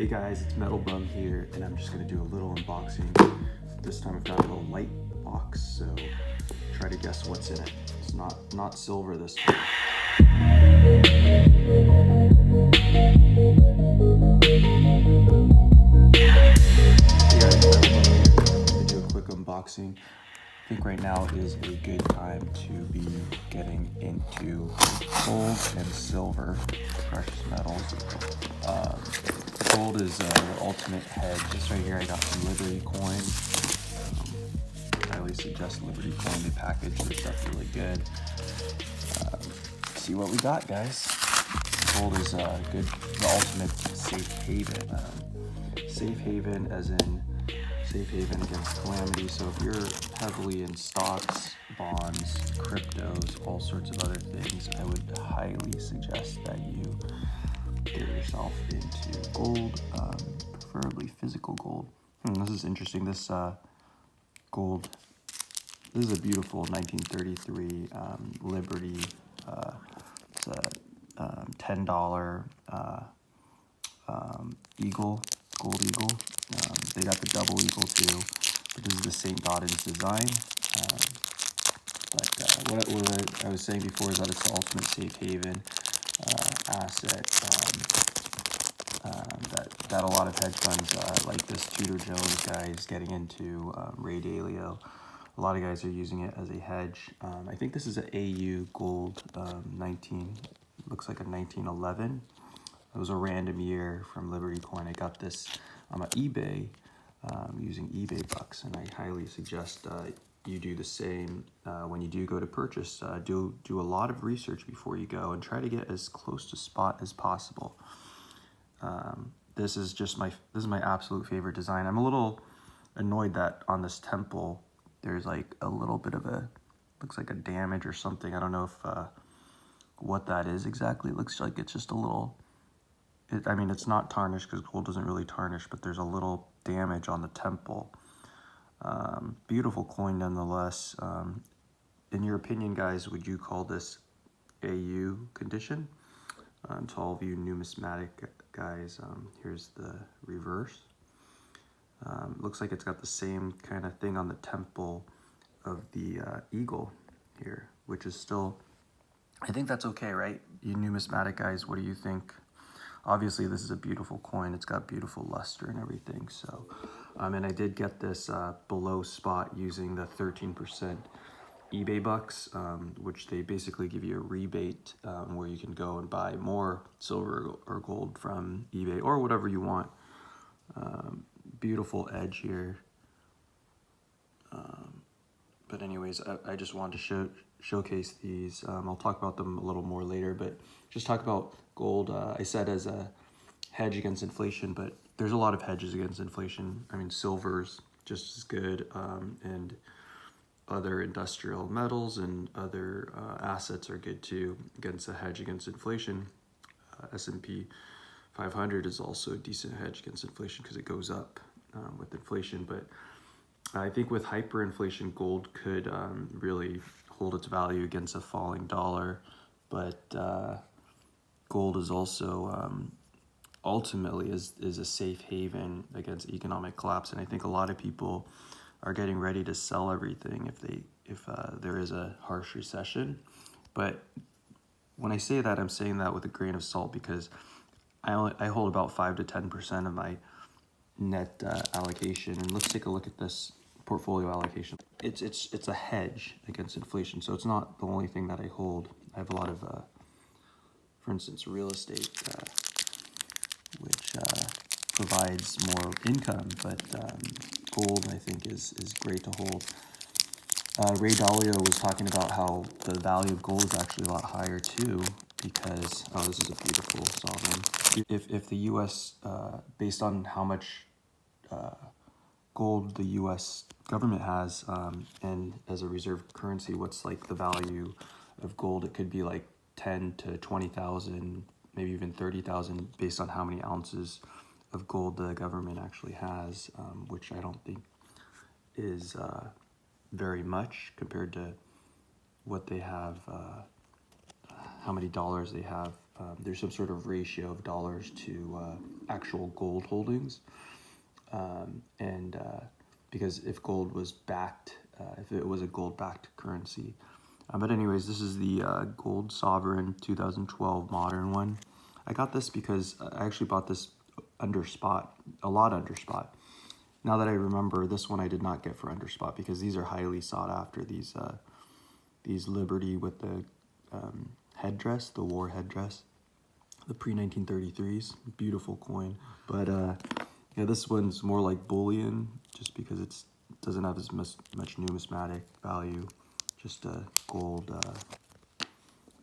Hey guys, it's Metal Bum here, and I'm just gonna do a little unboxing. This time I've got a little light box, so try to guess what's in it. It's not silver this time. Hey guys, Metal Bum here. I'm gonna do a quick unboxing. I think right now is a good time to be getting into gold and silver, precious metals. Gold is the ultimate hedge. This right here, I got some LibertyCoin. Highly suggest LibertyCoin. They package their stuff really good. See what we got, guys. Gold is good, the ultimate safe haven. Safe haven as in safe haven against calamity. So if you're heavily in stocks, bonds, cryptos, all sorts of other things, I would highly suggest that you get yourself into gold, preferably physical gold. This is interesting. This gold, this is a beautiful 1933 Liberty. It's a $10 Eagle, Gold Eagle. They got the double Eagle too, but this is the St. Gaudens design. What I was saying before is that it's the ultimate safe haven asset that a lot of hedge funds like this Tudor Jones guy is getting into, Ray Dalio. A lot of guys are using it as a hedge. I think this is an AU gold 19, looks like a 1911. It was a random year from LibertyCoin. I got this on eBay using eBay bucks, and I highly suggest you do the same when you do go to purchase. Do a lot of research before you go and try to get as close to spot as possible. This is my absolute favorite design. I'm a little annoyed that on this temple there's like a little bit of looks like a damage or something. I don't know if what that is exactly. It looks like it's just a little. I mean, it's not tarnished because gold doesn't really tarnish, but there's a little damage on the temple. Beautiful coin nonetheless. In your opinion, guys, would you call this AU condition? To all of you numismatic guys, here's the reverse. Looks like it's got the same kind of thing on the temple of the eagle here, which is still, I think that's okay, right? You numismatic guys, what do you think? Obviously, this is a beautiful coin. It's got beautiful luster and everything. So, and I did get this below spot using the 13% eBay bucks, which they basically give you a rebate where you can go and buy more silver or gold from eBay or whatever you want. Beautiful edge here. But anyways, I just wanted to showcase these. I'll talk about them a little more later, but just talk about gold. I said as a hedge against inflation, but there's a lot of hedges against inflation. I mean, silver's just as good, and other industrial metals and other assets are good too against a hedge against inflation. S&P 500 is also a decent hedge against inflation because it goes up with inflation. But I think with hyperinflation, gold could really hold its value against a falling dollar. But gold is also ultimately is a safe haven against economic collapse. And I think a lot of people are getting ready to sell everything if there is a harsh recession. But when I say that, I'm saying that with a grain of salt because I hold about 5 to 10% of my net allocation. And let's take a look at this portfolio allocation. It's a hedge against inflation, so it's not the only thing that I hold. I have a lot of, for instance, real estate, which provides more income, but gold I think is great to hold. Ray Dalio was talking about how the value of gold is actually a lot higher too, because this is a beautiful sovereign. If the U.S. Based on how much gold the U.S. government has, and as a reserve currency, what's like the value of gold? It could be like 10 to 20,000, maybe even 30,000, based on how many ounces of gold the government actually has, which I don't think is very much compared to what they have, how many dollars they have there's some sort of ratio of dollars to actual gold holdings. Because if gold was backed, if it was a gold-backed currency. But anyways, this is the Gold Sovereign 2012 modern one. I got this because I actually bought this under spot, a lot under spot. Now that I remember, this one I did not get for under spot because these are highly sought after. These Liberty with the headdress, the war headdress, the pre-1933s, beautiful coin. But yeah, this one's more like bullion, just because it doesn't have as much numismatic value. Just a gold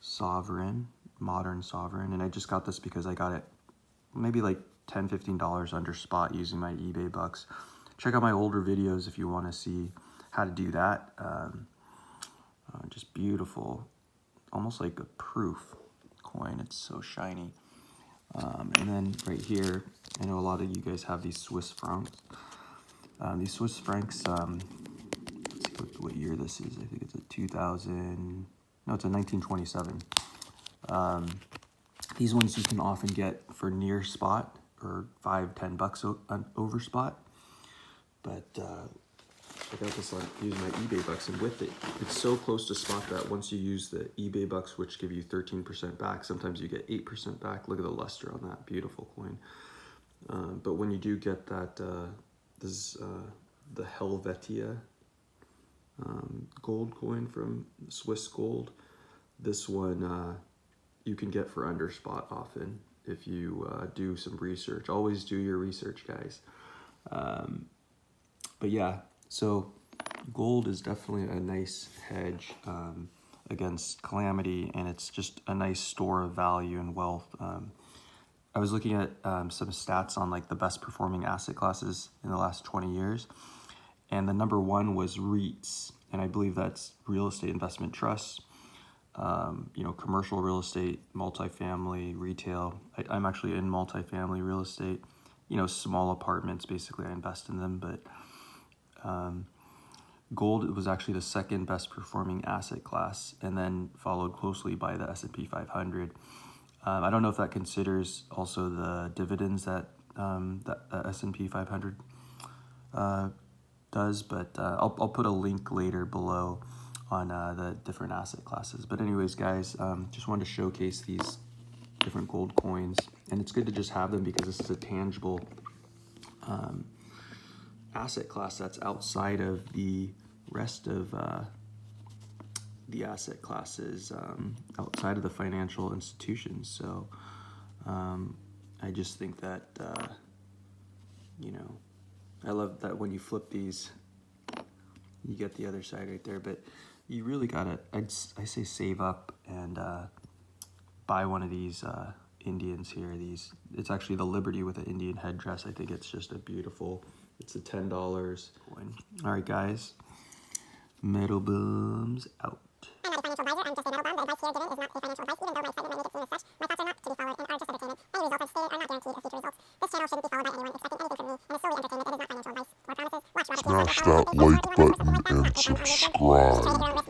sovereign, modern sovereign, and I just got this because I got it maybe like $10–15 under spot using my eBay bucks. Check out my older videos if you want to see how to do that. Just beautiful, almost like a proof coin. It's so shiny. And then right here, I know a lot of you guys have these Swiss francs. These Swiss francs, let's see what year this is. I think it's a 1927. These ones you can often get for near spot or $5–10 over spot. But I got this on using my eBay bucks, and with it, it's so close to spot that once you use the eBay bucks, which give you 13% back, sometimes you get 8% back. Look at the luster on that, beautiful coin. But when you do get that, this is the Helvetia gold coin from Swiss Gold. This one you can get for under spot often if you do some research. Always do your research, guys. But yeah, so gold is definitely a nice hedge against calamity, and it's just a nice store of value and wealth. I was looking at some stats on like the best performing asset classes in the last 20 years, and the number one was REITs, and I believe that's real estate investment trusts. You know, commercial real estate, multifamily, retail. I'm actually in multifamily real estate. You know, small apartments, basically I invest in them, but gold was actually the second best performing asset class, and then followed closely by the S&P 500. I don't know if that considers also the dividends that the S&P 500 does, but I'll put a link later below on the different asset classes. But anyways, guys, just wanted to showcase these different gold coins, and it's good to just have them because this is a tangible asset class that's outside of the rest of the asset classes, outside of the financial institutions. So I just think that you know, I love that when you flip these, you get the other side right there. But you really gotta, I say save up and buy one of these Indians here. It's actually the Liberty with the Indian headdress. I think it's just a beautiful, it's a $10 coin. All right, guys, Metal Booms out. I'm not a financial advisor, I'm just a metal bum. The advice here given is not a financial advice, even though my excitement might make it seem as such. My thoughts are not to be followed and are just entertainment. Any results I've stated are not guaranteed of future results. This channel shouldn't be followed by anyone expecting anything from me, and is solely entertainment. It is not financial advice or promises. Watch Robert Smash that like button and subscribe.